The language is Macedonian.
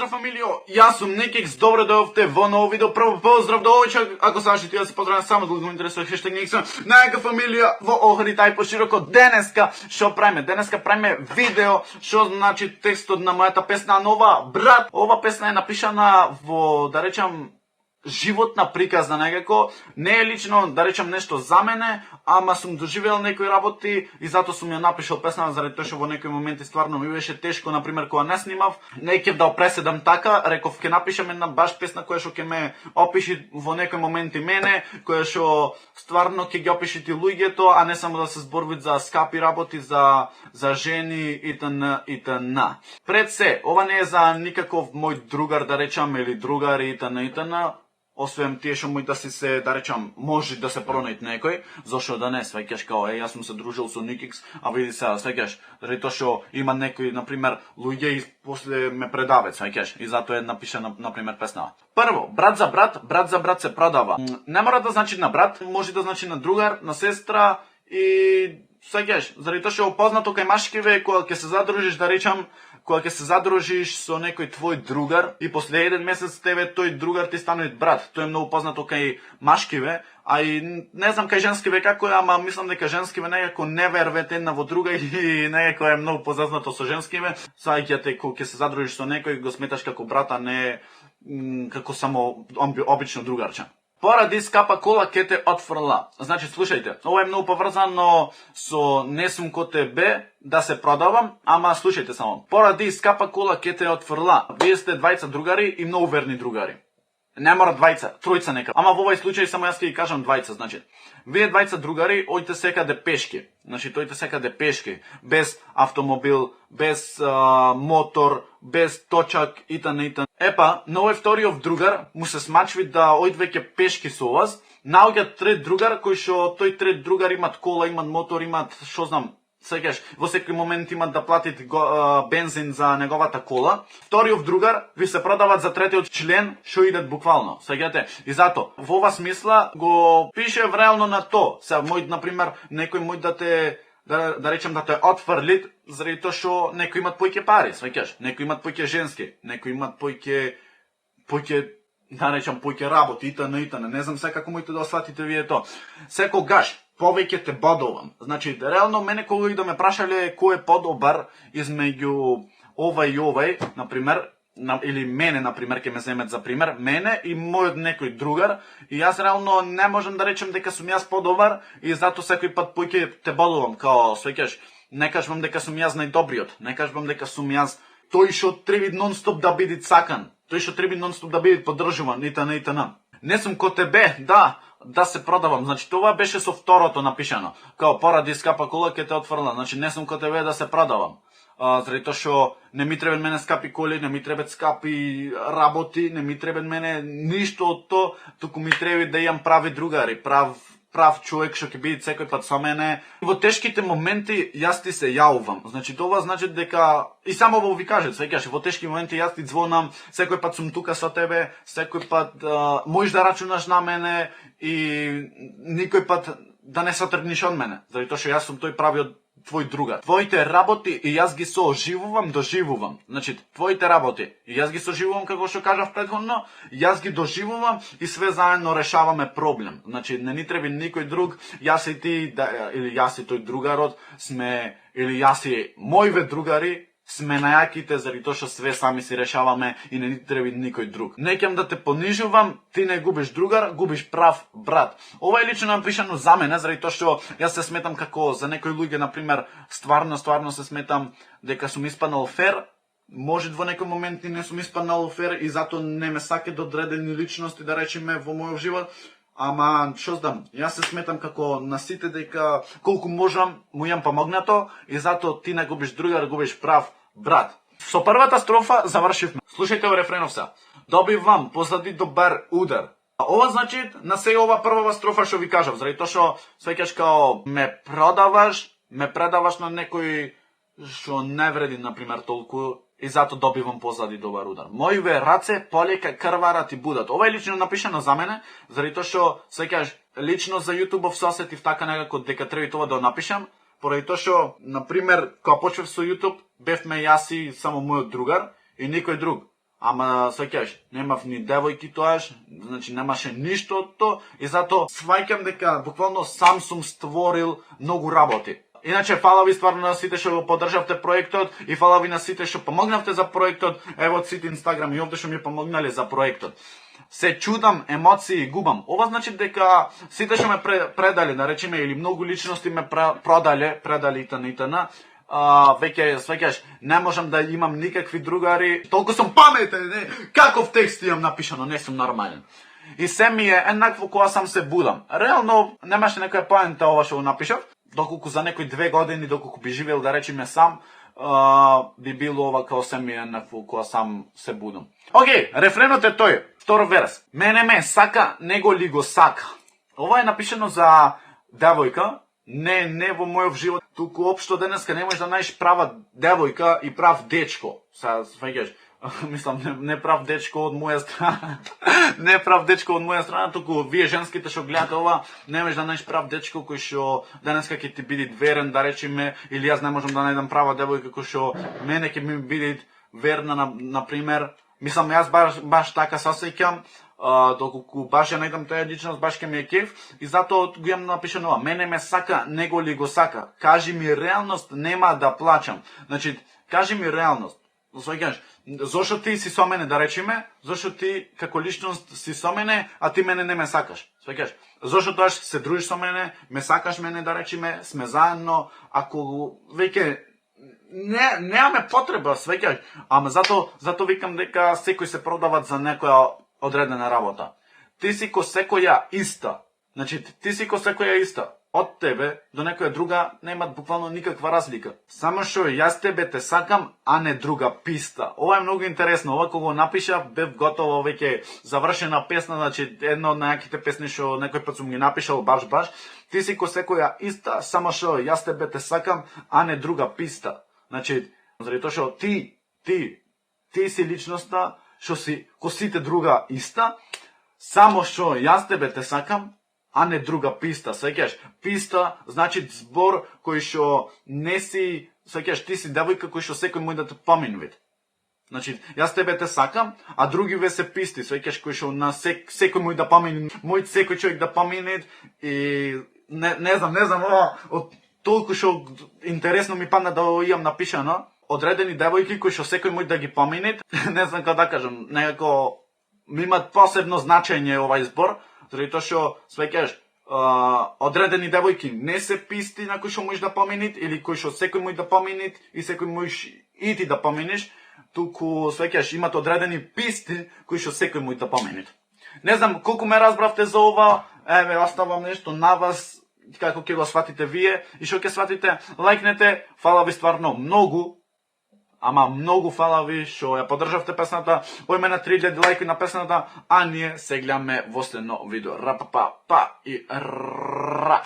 Поздрав фамилио, јас сум Никикс, добро дојдовте во ново видео. Прво поздрав до овој ако сакаш ти да се поздравам само да го интересува хештег Никикс. Најка фамилија во Охрид тај пошироко. Денеска што правиме? Денеска правиме видео што значи текстот на мојата песна нова. Брат, ова песна е напишана во, да речам, животна приказна некако, не е лично да речам нешто за мене, ама сум доживел некои работи и затоа сум ја напишал песна, заради тоа што во некои моменти стварно ми беше тешко, например кога не снимав, не ќе да преседам така, реков ќе напишам една баш песна која што ќе ме опиши во некои моменти мене, која што стварно ќе ги опиши ти луѓето, а не само да се зборуваат за скапи работи, за жени итн. Пред се, ова не е за никаков мој другар да речам или другари итн. Освен тие што мој да си се, да речам, може да се пронајд некој, зашто да не, сваќаш као, јас сум се дружил со Никикс, а види сега, сваќаш, заради тоа што има некои, например, луѓе и после ме предават, сваќаш, и затоа е напишана, например, песна. Прво, брат за брат се продава. Не мора да значи на брат, може да значи на другар, на сестра и сваќаш, заради тоа што опознато кај машкиве, кога ќе се задружиш, да речам, кога ќе се задружиш со некој твој другар и после еден месец тебе тој другар ти стане брат. Тоа е многу познато кај машкиве, а и не знам кај женскиве како е, ама мислам дека женскиве некако не верват една во друга и некако е многу позазнато со женскиве. Саѓате кога ќе се задружиш со некој го сметаш како брат, а не како само обично другарче. Поради скапа кола ке те отфрла. Значи, слушајте, ова е многу поврзано со не сум ко тебе да се продавам, ама слушајте само. Поради скапа кола ке те отфрла. Вие сте двајца другари и многу верни другари. Не мора двајца, тројца нека. Ама во овој случај само јас ќе ги кажам двајца, значи. Вие двајца другари ојте секаде пешки. Значи, тојте секаде пешки, без автомобил, без мотор, без точак итн. Епа, на овој вториот другар му се смачви да ојд веќе пешки со вас, наоѓа трет другар кој што тој трет другар имат кола, имат мотор, имат што знам, сеќаш, во секој момент имат да платите бензин за неговата кола. Вториот другар ви се продават за третиот член што идат буквално, сеќате. И зато во ова смисла го пише реално на то. Сега мој, например, некој мој да речем да те отфрли заради тоа што некои имат поќе пари, сваќаш, некои имат поќе женски, некои имат поќе да речем поќе работи итн. Не знам сега како можете да сватите вие тоа. Секогаш повеќе те бодувам. Значи, реално мене кога и да ме прашале кој е подобар измеѓу овај и овај, например, или мене, например, ќе ме земет за пример, мене и мојот некој другар, и јас реално не можам да речем дека сум јас подобар и затоа секој пат поќе те бодувам, као свеќаш, не кажувам дека сум јас најдобриот, не кажувам дека сум јас тој што треба нон-стоп да биде сакан, тој што треба нон-стоп да биде поддржуван, итн. Не сум ко тебе, да се продавам. Значи тоа беше со второто напишано. Као поради скапа кола ќе те отфрла. Значи не сум ко тебе да се продавам. Заради тоа што не ми требат мене скапи коли, не ми требат скапи работи, не ми требат мене ништо од тоа, туку ми треба да имам прави другари, прав човек што ќе биде секој пат со мене. Во тешките моменти јас ти се јавувам. Значи тоа значи дека и само во ви кажат, сеќаш, во тешки моменти јас ти звонам, секој пат сум тука со тебе, секој пат можеш да рачунаш на мене и никој пат да не се отргнеш од мене, заради тоа што јас сум тој правиот твој другар. Твоите работи и јас ги соживувам, доживувам. Значи, твоите работи и јас ги соживувам, како што кажав претходно, јас ги доживувам и све заедно решаваме проблем. Значи, не ни треба никој друг, јас и ти, или јас и тој другарот сме, или јас и мојве другари, сме најаките заради тоа што све сами си решаваме и не ни треба никој друг. Не ќам да те понижувам, ти не губиш другар, губиш прав брат. Ова е лично напишано за мене, заради тоа што јас се сметам како за некои луѓе, например, стварно се сметам дека сум испаднал фер, може во некој момент и не сум испаднал фер и затоа не ме сакаат одредени личности, да речеме, во мојот живот. Ама, што знам, јас се сметам како на сите дека колку можам му јам помогнато и затоа ти не губиш другар, губиш прав брат. Со првата строфа завршивме. Слушајте во рефренов се. Добивам позади добар удар. Ова значи на се ова првава строфа што ви кажав, заради тоа што свеќаш као ме предаваш на некој што не вреди, например, толку и затоа добивам позади добар удар. Мојве раце полека крварат и будат. Ова е лично напишано за мене, заради тоа што свеќаш лично за YouTube се осетив така некако дека треба тоа да напишам, поради тоа што, например, кога почнав со YouTube, бевме јас и само мојот другар и никој друг. Ама сеќаваш, немав ни девојки тоаш, значи немаше ништо од тоа и затоа сваќам дека буквално сам сум створил многу работи. Иначе фала ви стварно на сите што го поддржавте проектот и фала ви на сите што помогнавте за проектот. Ево од сите Инстаграм и овде што ми помогнале за проектот. Се чудам, емоции губам. Ова значи дека сите што ме предале, да речеме, или многу личности ме предали итн. Веќе сваќаш, не можам да имам никакви другари. Толку сум паметен, не? Каков текст имам напишано, не сум нормален. И се ми е еднакво кога сам се будам. Реално немаше некоја поента ова што го напишав, доколку за некои 2 години, доколку би живеел, да речеме, сам, би било ова као се ми е еднакво кога сам се будам. Океј, рефренот е тој, втор верс. Мене ме сака, него ли го сака. Ова е напишано за девојка, не во мојов живот, туку општо денеска не можеш да најдеш права девојка и прав дечко. Сега сваќаш, мислам, не прав дечко од моја страна, не прав дечко од моја страна, туку вие женските што гледате ова, не можеш да најдеш прав дечко кој што денеска ќе ти биде верен, да речеме, или јас не можам да најдам права девојка кој што мене ќе ми биде верна, на пример. Мислам, јас баш така се осеќам, доколку баш ја најдам таа личност, баш ќе ми е кеф, и затоа го имам напишано ова. Мене ме сака, него ли го сака. Кажи ми реалност, нема да плачам. Значи, кажи ми реалност. Зошто ти си со мене, да речеме, зошто ти како личност си со мене, а ти мене не ме сакаш. Сваќаш? Зошто тоаш се дружиш со мене, ме сакаш мене, да речеме, сме заедно, ако веќе немаме потреба, сваќаш, ама зато викам дека секој се продават за некоја одредена работа. Ти си ко секоја иста. Значи, ти си ко секоја иста. Од тебе до некоја друга немат буквално никаква разлика. Само што јас тебе те сакам, а не друга писта. Ова е многу интересно. Ова кога го напишав, бев готово веќе завршена песна, значи една од најаките песни што некој пат сум ги напишал баш. Ти си ко секоја иста, само што јас тебе те сакам, а не друга писта. Значи, заради тоа што ти си личноста што си ко сите друга иста, само што јас тебе те сакам, а не друга писта. Сеќаш, писта значи збор кој што не си, сеќаш, ти си девојка кој што секој може да те поминува. Значи, јас тебе те сакам, а други ве се писти, сеќаш, кој што на секој може да помине, мој секој човек да помине, и не знам, ова од толку што интересно ми падна да имам напишано. Одредени девојки кои што секој може да ги помине, не знам како да кажам, некако ми имат посебно значење овај збор, заради тоа што сваќаш, одредени девојки не се писти на кои што можеш да поминит, или кои што секој може да поминит и секој можеш и ти да поминиш, туку сваќаш, имат одредени писти кои што секој може да поминит. Не знам колку ме разбравте за ова, еве оставам нешто на вас како ќе го сватите вие, и што ќе сватите, лајкнете, фала ви стварно многу. Ама многу фала ви што ја поддржавте песната. Ојме на 3000 лајки на песната, а ние се гледаме во следно видео. Ра па па и ра.